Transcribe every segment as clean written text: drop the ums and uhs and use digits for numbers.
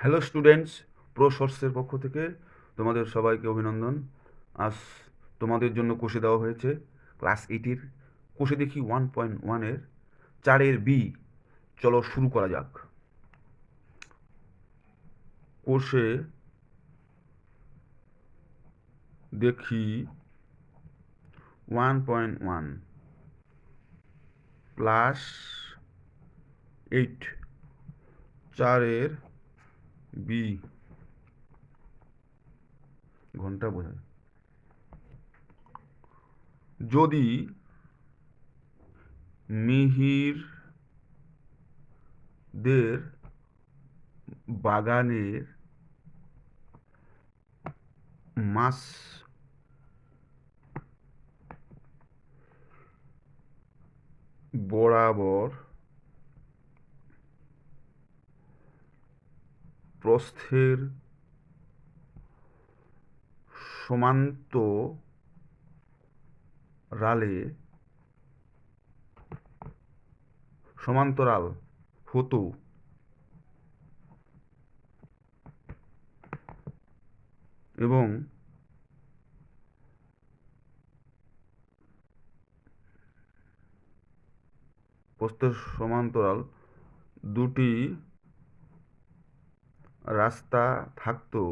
Hello students, pro সোর্সের পক্ষ থেকে তোমাদের সবাইকে অভিনন্দন। আজ তোমাদের জন্য কোষে দেওয়া হয়েছে ক্লাস 8-এর কোষে দেখি 1.1-এর 4-এর বি। চলো শুরু করা যাক। কোষে দেখি 1.1 প্লাস 8 4-এর বি। ঘন্টা বোঝায়। যদি মিহিরদের বাগানের মাছ বরাবর প্রস্থের সমান্তরাল হতো এবং প্রস্থের সমান্তরাল দুটি রাস্তা থাকতো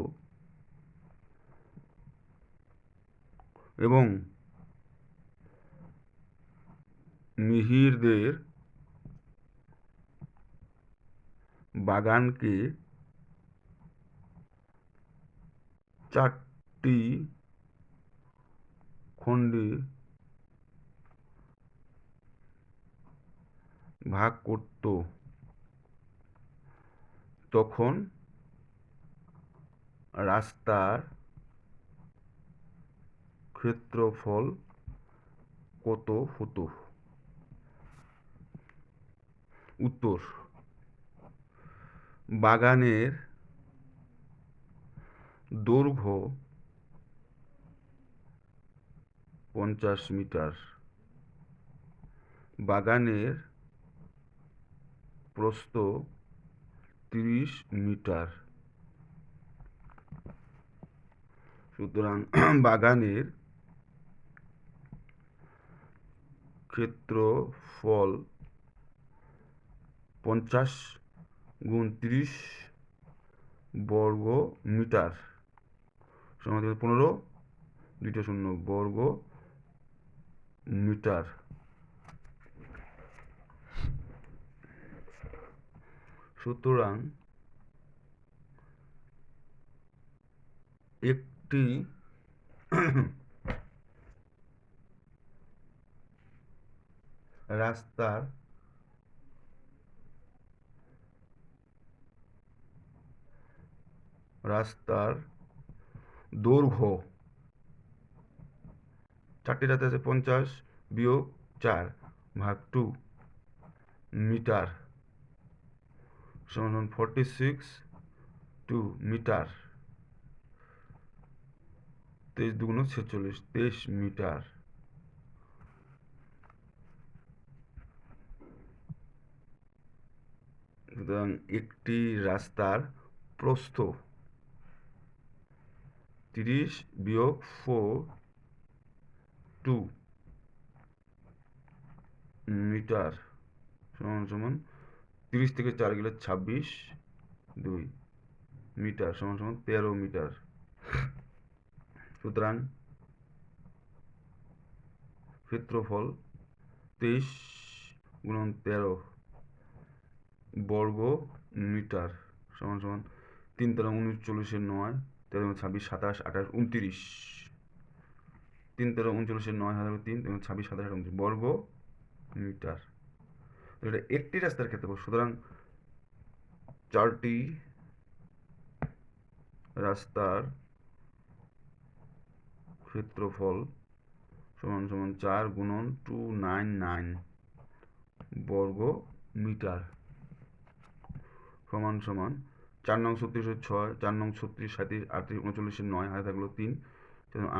এবং মিহিরদের বাগানকে 4টি খণ্ডে ভাগ করত, তখন রাস্তার ক্ষেত্রফল কত হতো? উত্তর: বাগানের দৈর্ঘ্য 50 মিটার, বাগানের প্রস্থ 30 মিটার। সুতরাং বাগানের ক্ষেত্রফল 50 গুণ 30 বর্গ মিটার সমান 15 2 শূন্য বর্গ মিটার। সুতরাং একটি রাস্তার দৈর্ঘ্য 4টি রাস্তা আছে, 50 বিয়োগ 4 ভাগ 2 মিটার সমান 46 2 মিটার। 23 দুগুণ 46, 23 মিটার। সুতরাং একটি রাস্তার প্রস্থ 30 বিয়োগ 4 2 মিটার সমান সমান 30 থেকে 4 গেলে 26 2 মিটার সমান সমান 13 মিটার। সুতরাং ক্ষেত্রফল 23 গুণন 13 বর্গ মিটার সমান সমান 3 13 19 40 9 13 26 27 28 29 3 13 39 9 হাজার 3 26 27 29 বর্গ মিটার। এটা একটি রাস্তার ক্ষেত্রফল। সুতরাং 4টি রাস্তার ক্ষেত্রফল সমান সমান 4 গুণন 299 বর্গ মিটার সমান সমান 4 নং 36 6 4 নং 36 37 38 39 9 হাতে থাকলো 3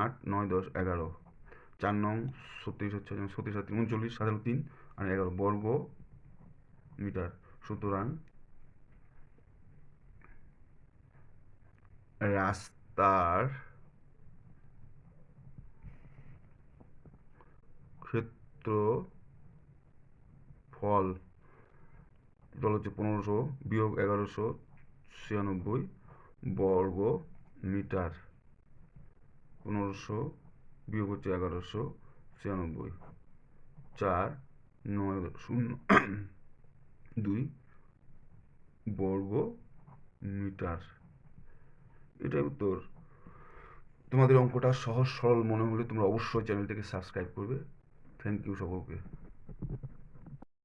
8 9 10 11 4 নং 36 6 37 39 হাতে থাকলো 3 আর 11 বর্গ মিটার। সুতরাং রাস্তার ক্ষেত্রফল টোটাল হচ্ছে 1500 বিয়োগ 1196 বর্গ মিটার। 1500 বিয়োগ হচ্ছে 1196, 4902 বর্গ মিটার। এটাই উত্তর। তোমাদের অঙ্কটা সহজ সরল মনে হলে তোমরা অবশ্যই চ্যানেলটিকে সাবস্ক্রাইব করবে। থ্যাংক ইউ সকলকে।